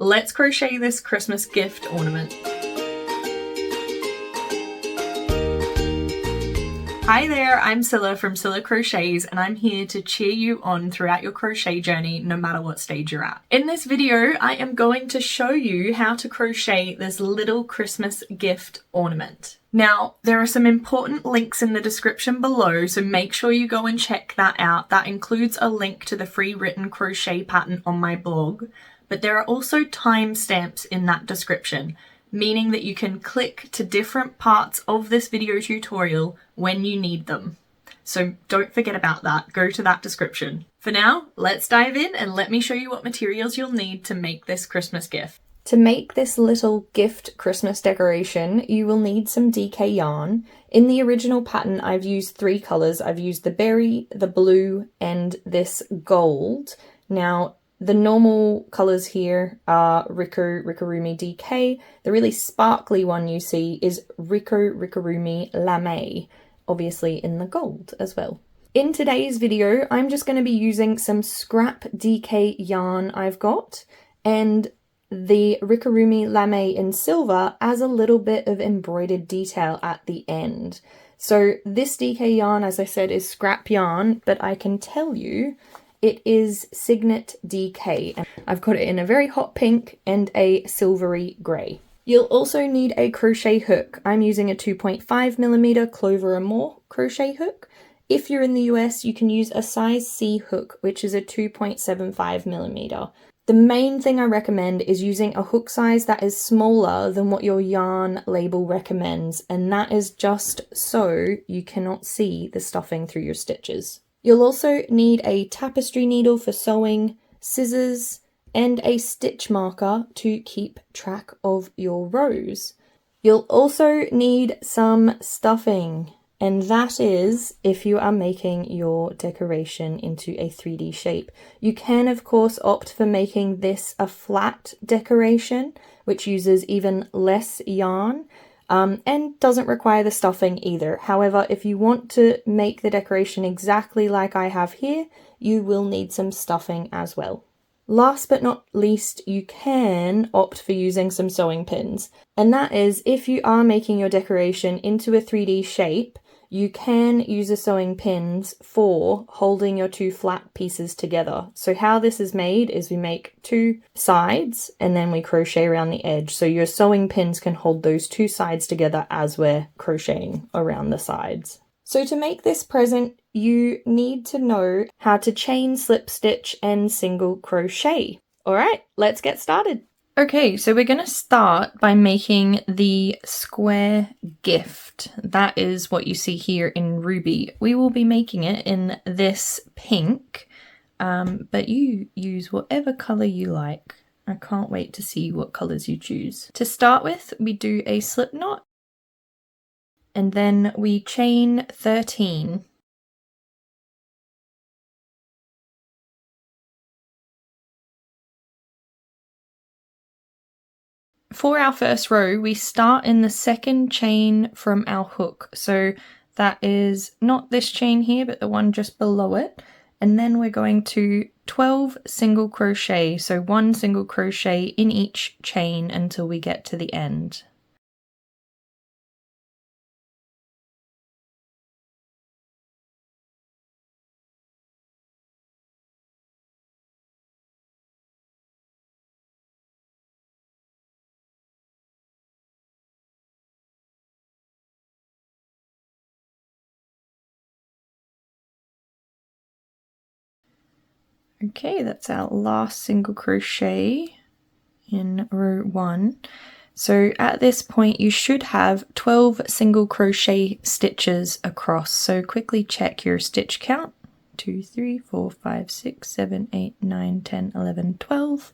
let's crochet this Christmas gift ornament. Hi there, I'm Cilla from Cilla Crochets, and I'm here to cheer you on throughout your crochet journey, no matter what stage you're at. In this video, I am going to show you how to crochet this little Christmas gift ornament. Now, there are some important links in the description below, so make sure you go and check that out. That includes a link to the free written crochet pattern on my blog, but there are also timestamps in that description, meaning that you can click to different parts of this video tutorial when you need them. So don't forget about that, go to that description. For now, let's dive in and let me show you what materials you'll need to make this Christmas gift. To make this little gift Christmas decoration, you will need some DK yarn. In the original pattern, I've used 3 colours. I've used the berry, the blue, and this gold. Now, the normal colours here are Rikorumi DK. The really sparkly one you see is Rikorumi Lame, obviously in the gold as well. In today's video, I'm just going to be using some scrap DK yarn I've got and the Rikorumi Lame in silver as a little bit of embroidered detail at the end. So this DK yarn, as I said, is scrap yarn, but I can tell you it is Signet DK, and I've got it in a very hot pink and a silvery grey. You'll also need a crochet hook. I'm using a 2.5mm Clover & More crochet hook. If you're in the US, you can use a size C hook, which is a 2.75mm. The main thing I recommend is using a hook size that is smaller than what your yarn label recommends, and that is just so you cannot see the stuffing through your stitches. You'll also need a tapestry needle for sewing, scissors, and a stitch marker to keep track of your rows. You'll also need some stuffing, and that is if you are making your decoration into a 3D shape. You can, of course, opt for making this a flat decoration, which uses even less yarn. And doesn't require the stuffing either. However, if you want to make the decoration exactly like I have here, you will need some stuffing as well. Last but not least, you can opt for using some sewing pins. And that is, if you are making your decoration into a 3D shape, you can use the sewing pins for holding your 2 flat pieces together. So how this is made is we make 2 sides and then we crochet around the edge. So your sewing pins can hold those 2 sides together as we're crocheting around the sides. So to make this present, you need to know how to chain, slip stitch, and single crochet. All right, let's get started. Okay, so we're going to start by making the square gift. That is what you see here in Ruby. We will be making it in this pink, but you use whatever colour you like. I can't wait to see what colours you choose. To start with, we do a slip knot, and then we chain 13. For our first row, we start in the second chain from our hook. So that is not this chain here, but the one just below it. And then we're going to 12 single crochet. So 1 single crochet in each chain until we get to the end. Okay, that's our last single crochet in row 1. So at this point you should have 12 single crochet stitches across. So quickly check your stitch count. 2, 3, 4, 5, 6, 7, 8, 9, 10, 11, 12.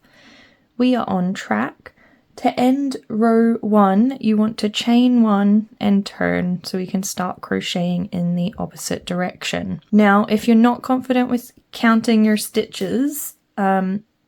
We are on track. To end row 1, you want to chain 1 and turn so we can start crocheting in the opposite direction. Now, if you're not confident with counting your stitches,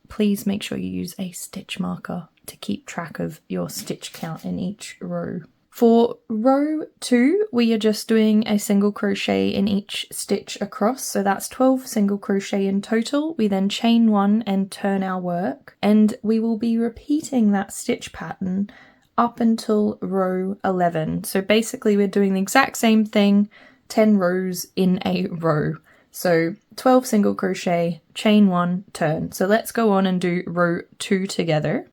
please make sure you use a stitch marker to keep track of your stitch count in each row. For row 2, we are just doing a single crochet in each stitch across, so that's 12 single crochet in total. We then chain 1 and turn our work, and we will be repeating that stitch pattern up until row 11. So basically we're doing the exact same thing, 10 rows in a row. So 12 single crochet, chain 1, turn. So let's go on and do row 2 together.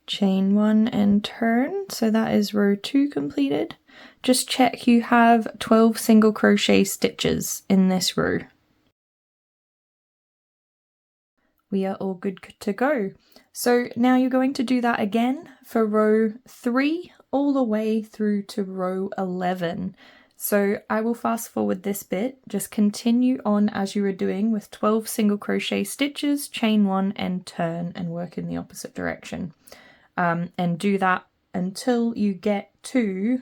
Chain 1 and turn, so that is row 2 completed. Just check you have 12 single crochet stitches in this row. We are all good to go. So now you're going to do that again for row 3 all the way through to row 11. So I will fast forward this bit, just continue on as you were doing with 12 single crochet stitches, chain 1 and turn, and work in the opposite direction. And do that until you get to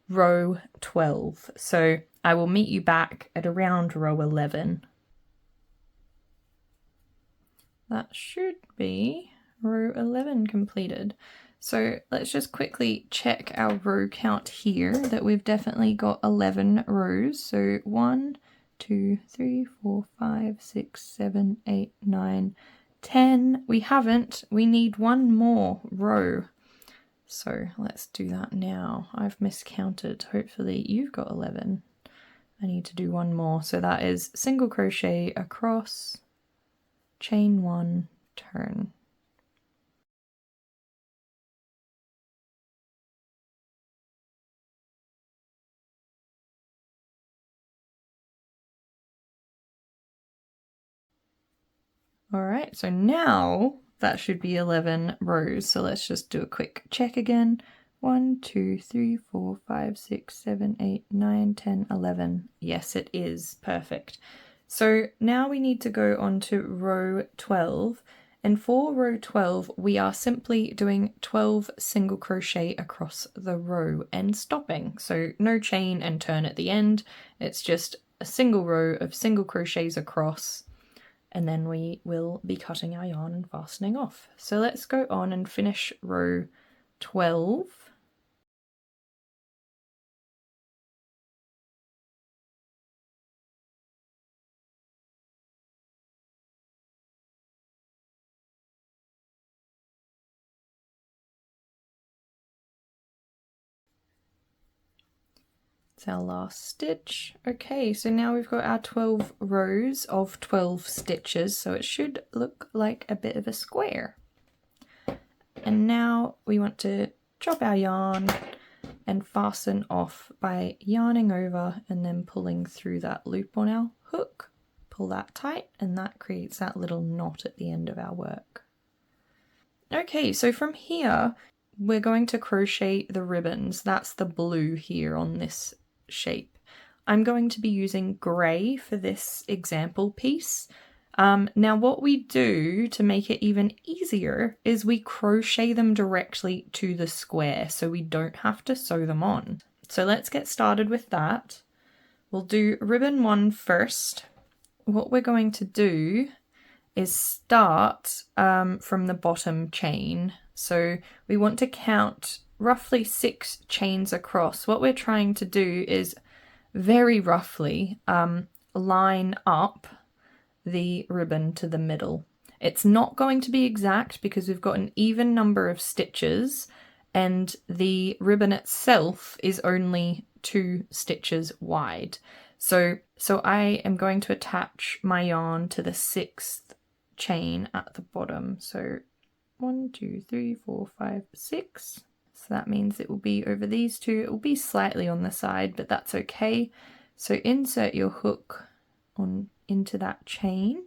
row 12. So I will meet you back at around row 11. That should be row 11 completed. So let's just quickly check our row count here, that we've definitely got 11 rows. So 1, 2, 3, 4, 5, 6, 7, 8, 9, 10. We haven't. We need one more row. So let's do that now. I've miscounted. Hopefully you've got 11. I need to do one more. So that is single crochet across, chain 1, turn. Alright, so now that should be 11 rows. So let's just do a quick check again. 1, 2, 3, 4, 5, 6, 7, 8, 9, 10, 11. Yes, it is. Perfect. So now we need to go on to row 12. And for row 12, we are simply doing 12 single crochet across the row and stopping. So no chain and turn at the end. It's just a single row of single crochets across, and then we will be cutting our yarn and fastening off. So let's go on and finish row 12. It's our last stitch. Okay, so now we've got our 12 rows of 12 stitches, so it should look like a bit of a square. And now we want to chop our yarn and fasten off by yarning over and then pulling through that loop on our hook. Pull that tight, and that creates that little knot at the end of our work. Okay, so from here we're going to crochet the ribbons. That's the blue here on this shape. I'm going to be using grey for this example piece. Now what we do to make it even easier is we crochet them directly to the square, so we don't have to sew them on. So let's get started with that. We'll do ribbon 1 first. What we're going to do is start from the bottom chain. So we want to count roughly 6 chains across. What we're trying to do is very roughly line up the ribbon to the middle. It's not going to be exact because we've got an even number of stitches and the ribbon itself is only 2 stitches wide. So I am going to attach my yarn to the 6th chain at the bottom. So 1, 2, 3, 4, 5, 6. So that means it will be over these 2. It will be slightly on the side, but that's okay. So insert your hook on into that chain,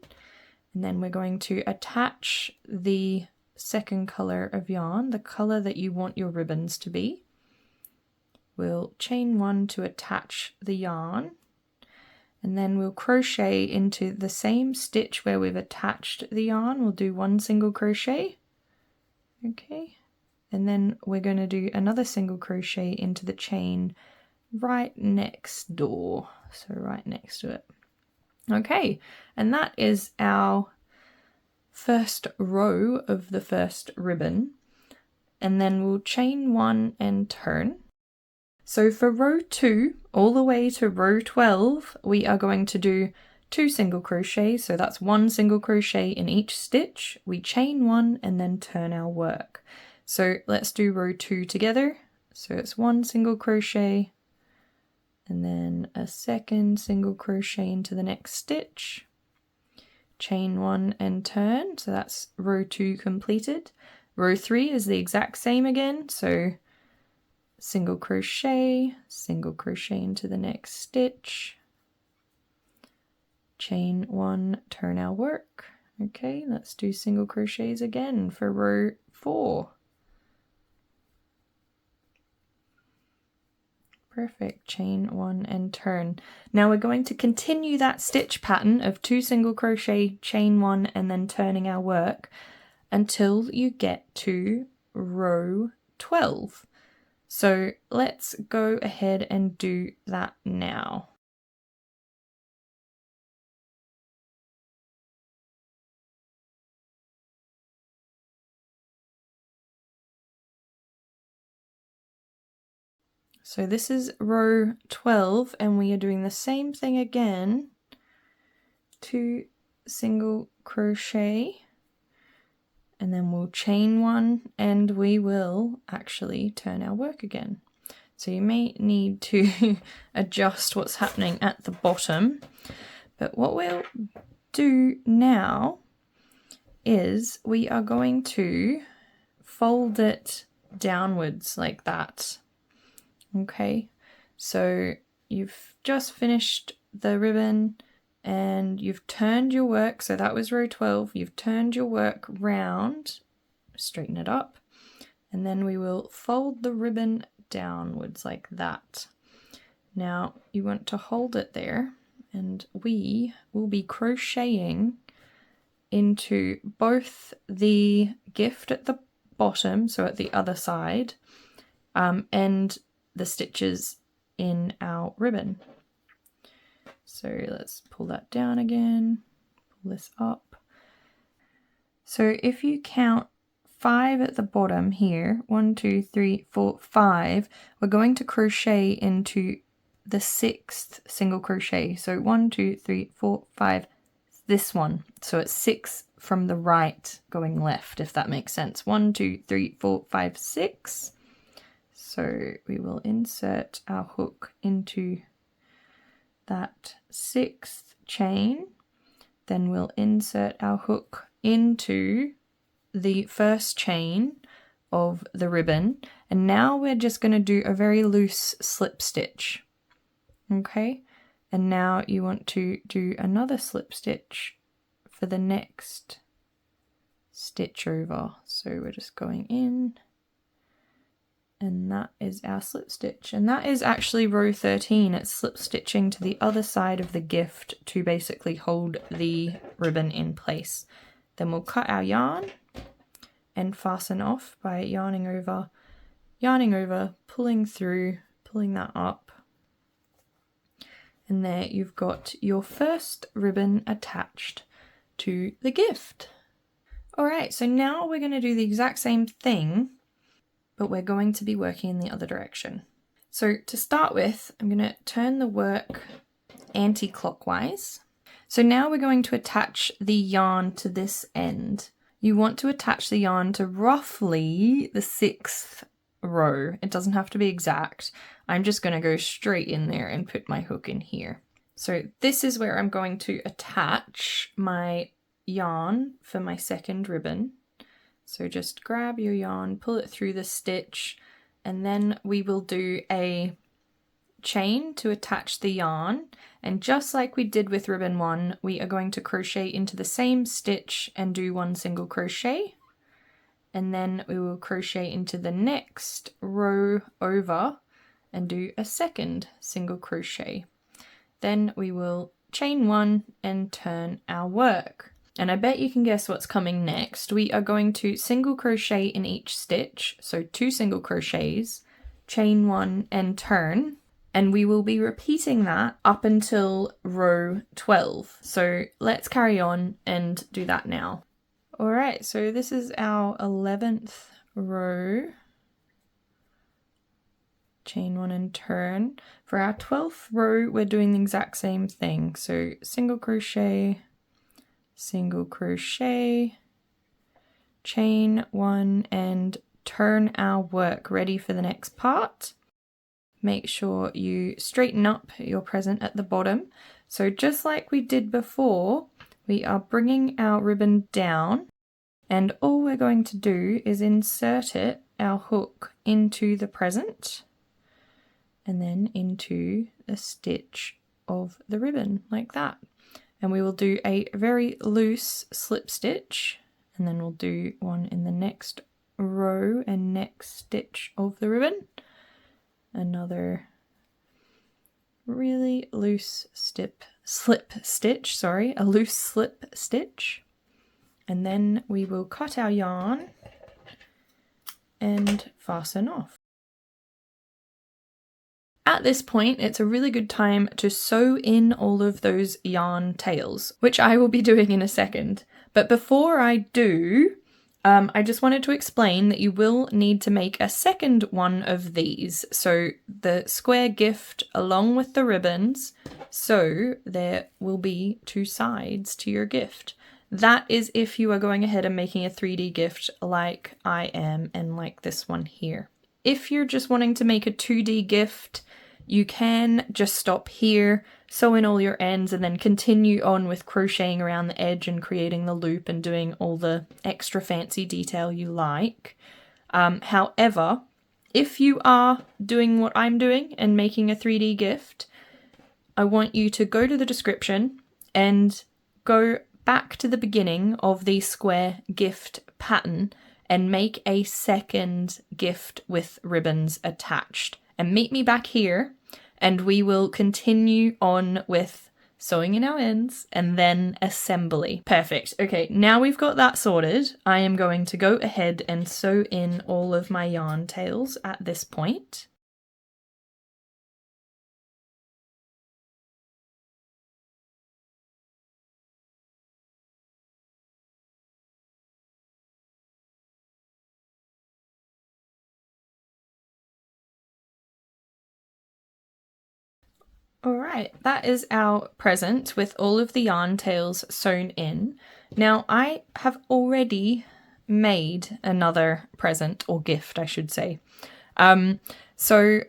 and then we're going to attach the second color of yarn, the color that you want your ribbons to be. We'll chain 1 to attach the yarn, and then we'll crochet into the same stitch where we've attached the yarn. We'll do 1 single crochet, okay, and then we're going to do another single crochet into the chain right next door, so right next to it. Okay, and that is our first row of the first ribbon, and then we'll chain 1 and turn. So for row 2 all the way to row 12, we are going to do 2 single crochets, so that's 1 single crochet in each stitch. We chain 1 and then turn our work. So let's do row 2 together. So it's 1 single crochet and then a second single crochet into the next stitch, chain 1 and turn. So that's row 2 completed. Row 3 is the exact same again, so single crochet into the next stitch, chain 1, turn our work. Okay, let's do single crochets again for row 4. Perfect, chain 1 and turn. Now we're going to continue that stitch pattern of 2 single crochet, chain 1 and then turning our work until you get to row 12. So let's go ahead and do that now. So this is row 12 and we are doing the same thing again. 2 single crochet and then we'll chain 1 and we will actually turn our work again. So you may need to adjust what's happening at the bottom, but what we'll do now is we are going to fold it downwards like that. Okay, so you've just finished the ribbon and you've turned your work, so that was row 12, you've turned your work round, straighten it up, and then we will fold the ribbon downwards like that. Now you want to hold it there and we will be crocheting into both the gift at the bottom, so at the other side, and the stitches in our ribbon. So let's pull that down again, pull this up. So if you count 5 at the bottom here, 1, 2, 3, 4, 5, we're going to crochet into the 6th single crochet. So 1, 2, 3, 4, 5, this one. So it's 6 from the right going left, if that makes sense. 1, 2, 3, 4, 5, 6. So we will insert our hook into that 6th chain, then we'll insert our hook into the first chain of the ribbon, and now we're just going to do a very loose slip stitch. Okay, and now you want to do another slip stitch for the next stitch over. So we're just going in, and that is our slip stitch, and that is actually row 13. It's slip stitching to the other side of the gift to basically hold the ribbon in place. Then we'll cut our yarn and fasten off by yarning over, pulling through, pulling that up, and there you've got your first ribbon attached to the gift. Alright, so now we're going to do the exact same thing, but we're going to be working in the other direction. So to start with, I'm going to turn the work anti-clockwise. So now we're going to attach the yarn to this end. You want to attach the yarn to roughly the 6th row. It doesn't have to be exact. I'm just going to go straight in there and put my hook in here. So this is where I'm going to attach my yarn for my second ribbon. So just grab your yarn, pull it through the stitch, and then we will do a chain to attach the yarn. And just like we did with ribbon 1, we are going to crochet into the same stitch and do 1 single crochet. And then we will crochet into the next row over and do a second single crochet. Then we will chain 1 and turn our work. And I bet you can guess what's coming next. We are going to single crochet in each stitch, so 2 single crochets, chain 1 and turn, and we will be repeating that up until row 12. So let's carry on and do that now. Alright, so this is our 11th row. Chain 1 and turn. For our 12th row, we're doing the exact same thing. So single crochet, chain 1 and turn our work, ready for the next part. Make sure you straighten up your present at the bottom. So just like we did before, we are bringing our ribbon down, and all we're going to do is insert our hook into the present and then into a stitch of the ribbon like that. And we will do a very loose slip stitch, and then we'll do one in the next row and next stitch of the ribbon. Another really loose slip stitch, a loose slip stitch. And then we will cut our yarn and fasten off. At this point, it's a really good time to sew in all of those yarn tails, which I will be doing in a second. But before I do, I just wanted to explain that you will need to make a second one of these. So the square gift along with the ribbons, so there will be 2 sides to your gift. That is if you are going ahead and making a 3D gift like I am and like this one here. If you're just wanting to make a 2D gift, you can just stop here, sew in all your ends, and then continue on with crocheting around the edge and creating the loop and doing all the extra fancy detail you like. However, if you are doing what I'm doing and making a 3D gift, I want you to go to the description and go back to the beginning of the square gift pattern and make a second gift with ribbons attached. And meet me back here, and we will continue on with sewing in our ends and then assembly. Perfect. Okay, now we've got that sorted, I am going to go ahead and sew in all of my yarn tails at this point. Alright, that is our present with all of the yarn tails sewn in. Now I have already made another present, or gift I should say. So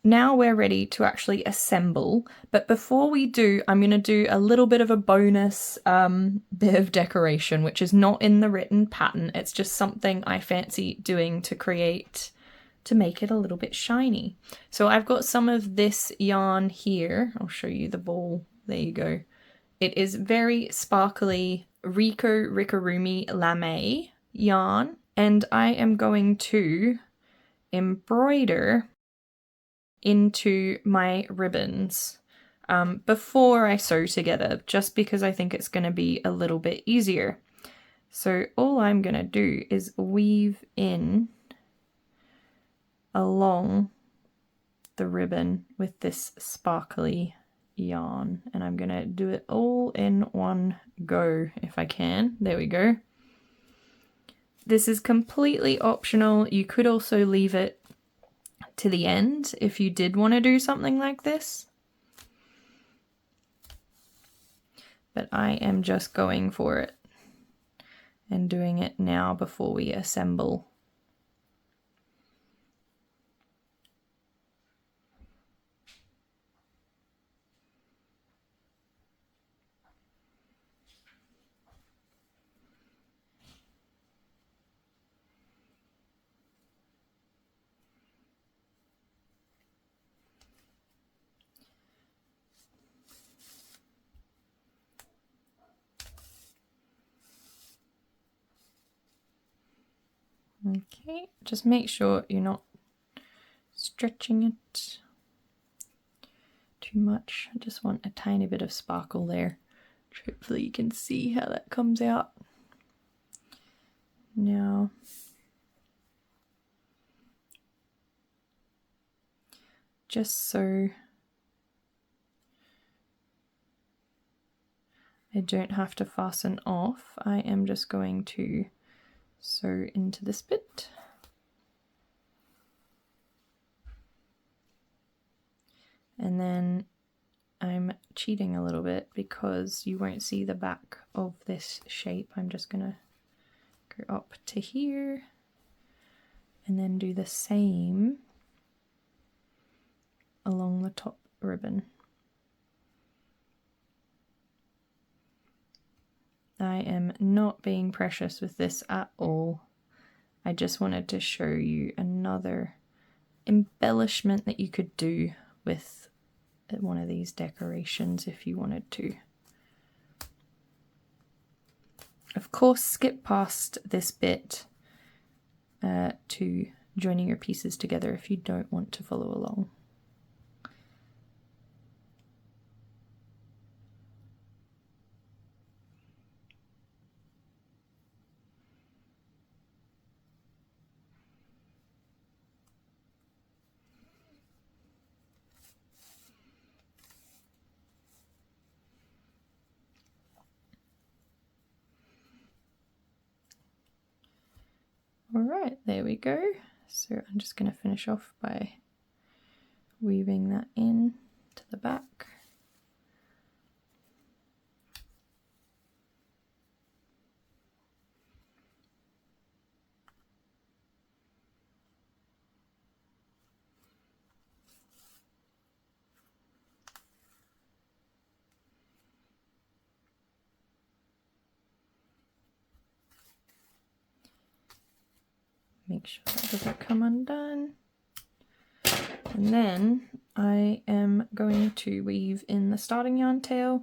now we're ready to actually assemble, but before we do, I'm going to do a little bit of a bonus bit of decoration, which is not in the written pattern. It's just something I fancy doing to make it a little bit shiny. So I've got some of this yarn here. I'll show you the ball. There you go. It is very sparkly Rico Rikorumi Lame yarn, and I am going to embroider into my ribbons before I sew together, just because I think it's going to be a little bit easier. So all I'm going to do is weave in along the ribbon with this sparkly yarn, and I'm gonna do it all in one go if I can. There we go. This is completely optional. You could also leave it to the end if you did want to do something like this, but I am just going for it and doing it now before we assemble. Okay, just make sure you're not stretching it too much. I just want a tiny bit of sparkle there. Hopefully you can see how that comes out. Now, just so I don't have to fasten off, I am just going to sew into this bit. And then I'm cheating a little bit because you won't see the back of this shape. I'm just gonna go up to here and then do the same along the top ribbon. I am not being precious with this at all. I just wanted to show you another embellishment that you could do with one of these decorations if you wanted to. Of course, skip past this bit to joining your pieces together if you don't want to follow along. Alright, there we go. So I'm just going to finish off by weaving that in to the back. Make sure that doesn't come undone. And then I am going to weave in the starting yarn tail.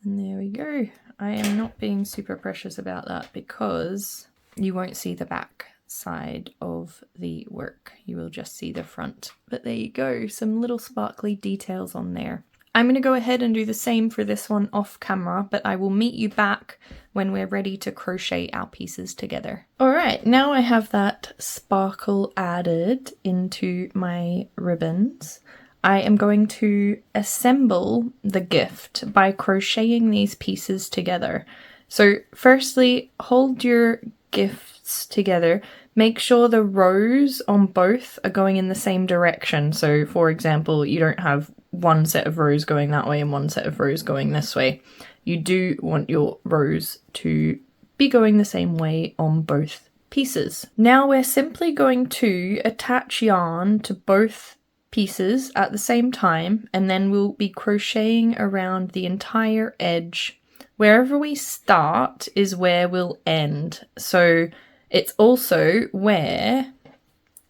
And there we go. I am not being super precious about that because you won't see the back side of the work. You will just see the front. But there you go, some little sparkly details on there. I'm going to go ahead and do the same for this one off camera, but I will meet you back when we're ready to crochet our pieces together. Alright, now I have that sparkle added into my ribbons. I am going to assemble the gift by crocheting these pieces together. So firstly, hold your gifts together. Make sure the rows on both are going in the same direction. So for example, you don't have one set of rows going that way and one set of rows going this way. You do want your rows to be going the same way on both pieces. Now we're simply going to attach yarn to both pieces at the same time, and then we'll be crocheting around the entire edge. Wherever we start is where we'll end. So it's also where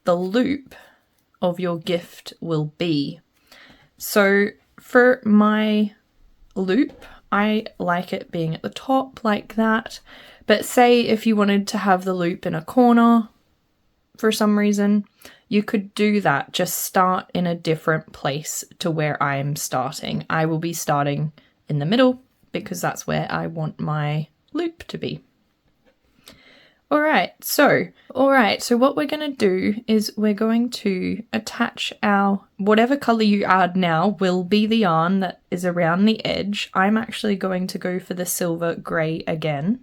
the loop of your gift will be. So for my loop, I like it being at the top like that. But say if you wanted to have the loop in a corner for some reason, you could do that. Just start in a different place to where I'm starting. I will be starting in the middle because that's where I want my loop to be. Alright, so what we're going to do is we're going to attach our, whatever colour you add now will be the yarn that is around the edge. I'm actually going to go for the silver grey again.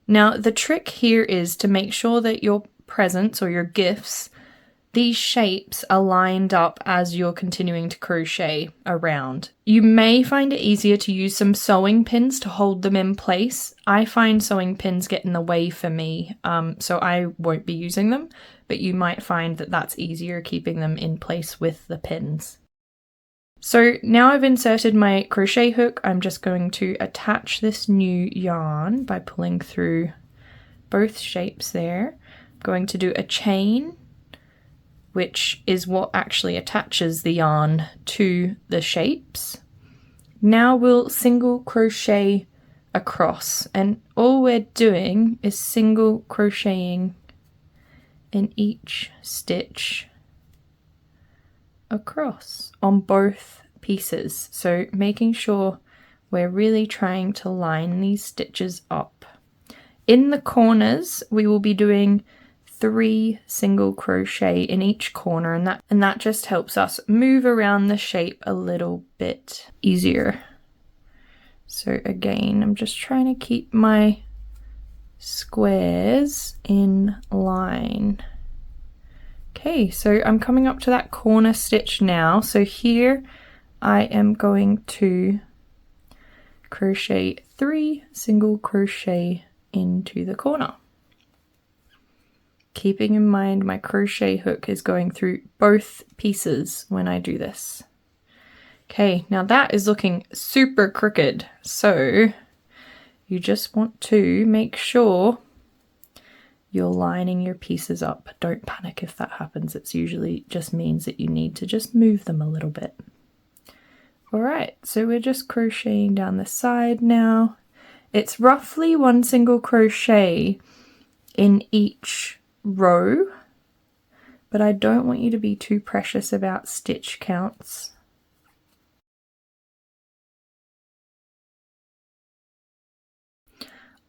Now the trick here is to make sure that your presents or your gifts, these shapes are lined up as you're continuing to crochet around. You may find it easier to use some sewing pins to hold them in place. I find sewing pins get in the way for me, so I won't be using them, but you might find that that's easier keeping them in place with the pins. So now I've inserted my crochet hook, I'm just going to attach this new yarn by pulling through both shapes there. I'm going to do a chain, which is what actually attaches the yarn to the shapes. Now we'll single crochet across, and all we're doing is single crocheting in each stitch across on both pieces. So making sure we're really trying to line these stitches up. In the corners, we will be doing 3 single crochet in each corner, and that just helps us move around the shape a little bit easier. So again, I'm just trying to keep my squares in line. Okay, so I'm coming up to that corner stitch now. So here I am going to crochet 3 single crochet into the corner. Keeping in mind my crochet hook is going through both pieces when I do this. Okay, now that is looking super crooked, so you just want to make sure you're lining your pieces up. Don't panic if that happens. It's usually just means that you need to just move them a little bit. All right, so we're just crocheting down the side now. It's roughly 1 single crochet in each row, but I don't want you to be too precious about stitch counts.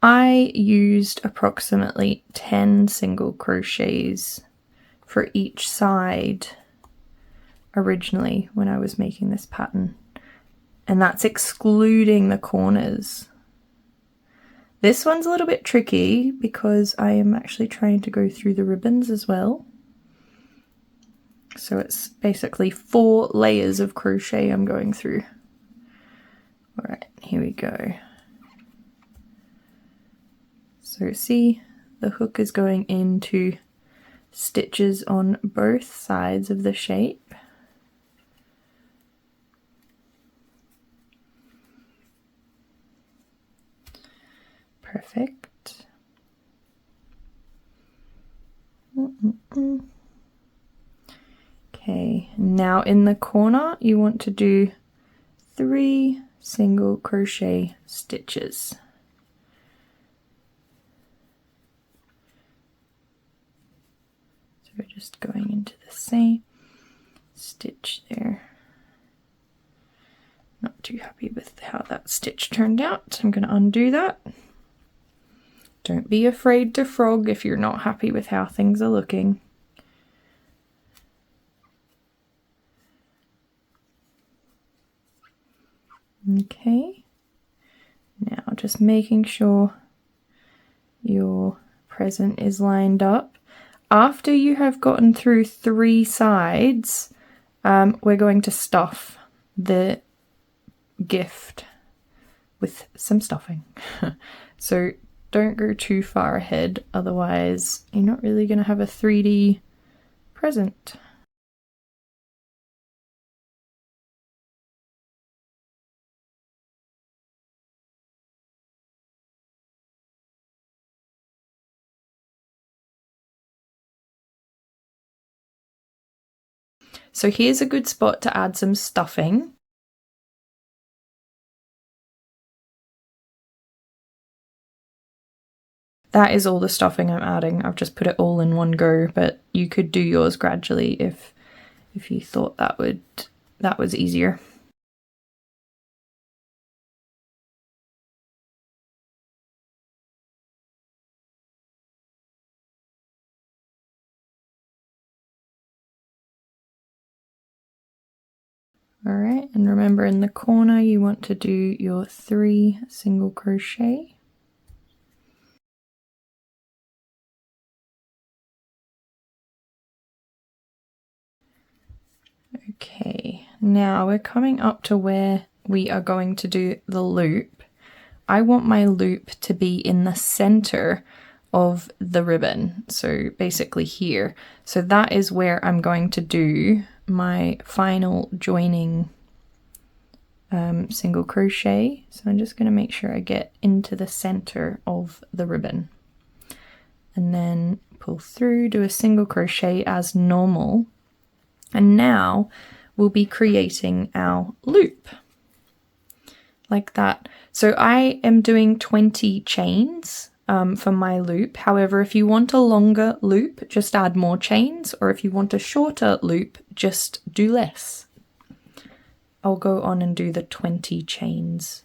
I used approximately 10 single crochets for each side originally when I was making this pattern, and that's excluding the corners. This one's a little bit tricky because I am actually trying to go through the ribbons as well. So it's basically 4 layers of crochet I'm going through. All right, here we go. So see, the hook is going into stitches on both sides of the shape. Perfect. Okay, now in the corner you want to do 3 single crochet stitches. So we're just going into the same stitch there. Not too happy with how that stitch turned out. I'm going to undo that. Don't be afraid to frog if you're not happy with how things are looking. Okay, now just making sure your present is lined up. After you have gotten through 3 sides, we're going to stuff the gift with some stuffing. So don't go too far ahead, otherwise you're not really going to have a 3D present. So here's a good spot to add some stuffing. That is all the stuffing I'm adding. I've just put it all in one go, but you could do yours gradually if you thought that was easier. All right, and remember in the corner you want to do your 3 single crochet. Okay, now we're coming up to where we are going to do the loop. I want my loop to be in the center of the ribbon, so basically here. So that is where I'm going to do my final joining single crochet. So I'm just going to make sure I get into the center of the ribbon and then pull through, do a single crochet as normal, and now we'll be creating our loop like that. So I am doing 20 chains for my loop. However, if you want a longer loop, just add more chains, or if you want a shorter loop, just do less. I'll go on and do the 20 chains.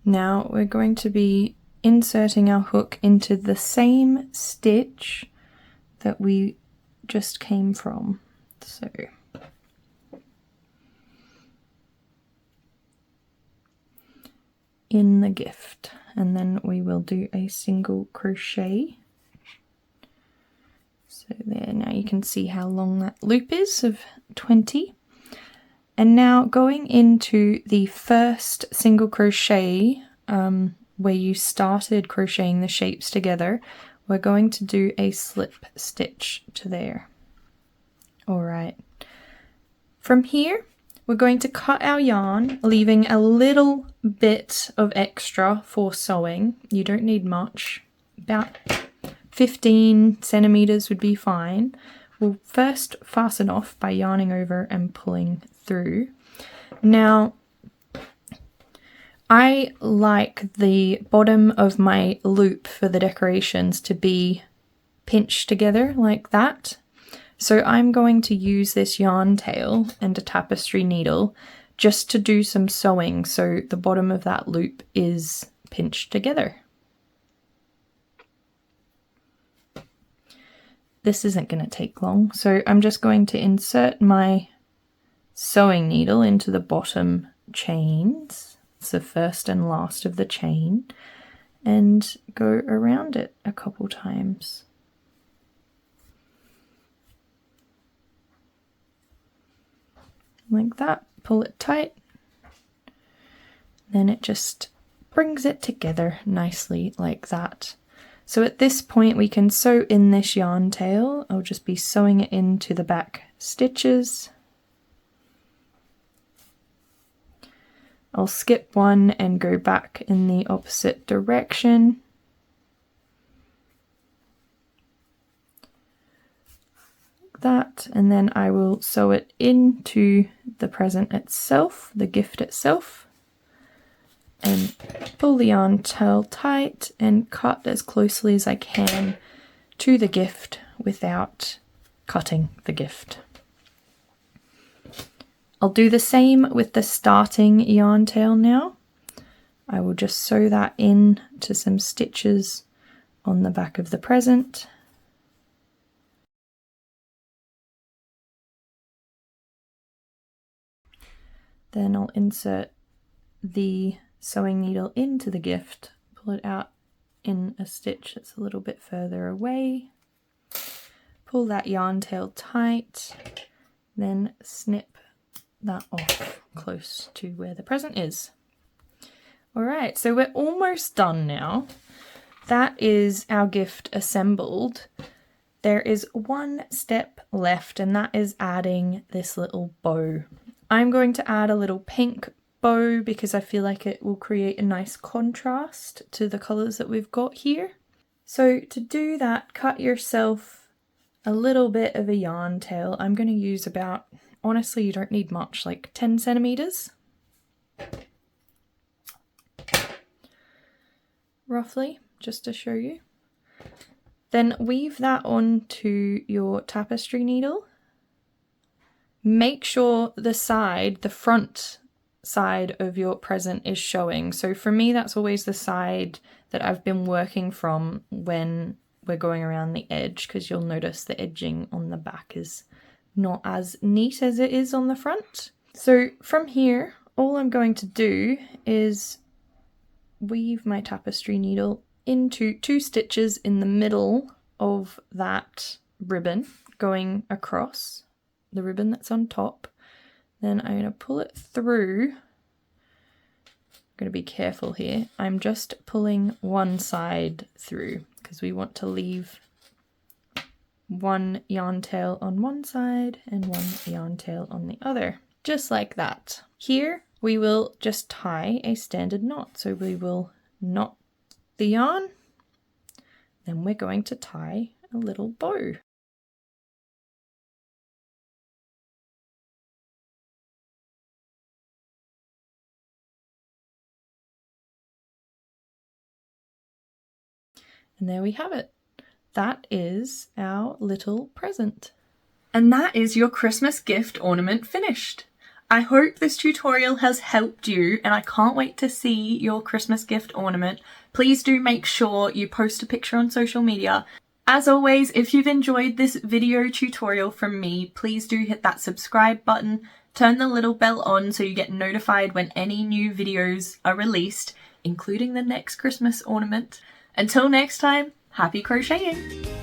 Now we're going to be inserting our hook into the same stitch that we just came from. So in the gift, and then we will do a single crochet. So there, now you can see how long that loop is of 20. And now going into the first single crochet where you started crocheting the shapes together, we're going to do a slip stitch to there. Alright, from here we're going to cut our yarn, leaving a little bit of extra for sewing. You don't need much, about 15 centimeters would be fine. We'll first fasten off by yarning over and pulling through. Now, I like the bottom of my loop for the decorations to be pinched together like that. So I'm going to use this yarn tail and a tapestry needle just to do some sewing so the bottom of that loop is pinched together. This isn't going to take long, so I'm just going to insert my sewing needle into the bottom chains. It's the first and last of the chain, and go around it a couple times. Like that, pull it tight, then it just brings it together nicely like that. So at this point we can sew in this yarn tail. I'll just be sewing it into the back stitches. I'll skip one and go back in the opposite direction. Like that, and then I will sew it into the present itself, the gift itself, and pull the yarn tail tight and cut as closely as I can to the gift without cutting the gift. I'll do the same with the starting yarn tail now. I will just sew that in to some stitches on the back of the present. Then I'll insert the sewing needle into the gift, pull it out in a stitch that's a little bit further away, pull that yarn tail tight, then snip that off close to where the present is. Alright, so we're almost done now. That is our gift assembled. There is one step left, and that is adding this little bow. I'm going to add a little pink bow because I feel like it will create a nice contrast to the colours that we've got here. So to do that, cut yourself a little bit of a yarn tail. I'm going to use about, honestly, you don't need much, like 10 centimeters. Roughly, just to show you. Then weave that onto your tapestry needle. Make sure the front side of your present is showing. So for me, that's always the side that I've been working from when we're going around the edge, because you'll notice the edging on the back is not as neat as it is on the front. So from here, all I'm going to do is weave my tapestry needle into 2 stitches in the middle of that ribbon, going across the ribbon that's on top. Then I'm going to pull it through. I'm going to be careful here. I'm just pulling one side through because we want to leave one yarn tail on one side and one yarn tail on the other, just like that. Here we will just tie a standard knot. So we will knot the yarn, Then we're going to tie a little bow. And there we have it. That is our little present. And that is your Christmas gift ornament finished. I hope this tutorial has helped you, and I can't wait to see your Christmas gift ornament. Please do make sure you post a picture on social media. As always, if you've enjoyed this video tutorial from me, please do hit that subscribe button, turn the little bell on so you get notified when any new videos are released, including the next Christmas ornament. Until next time, happy crocheting!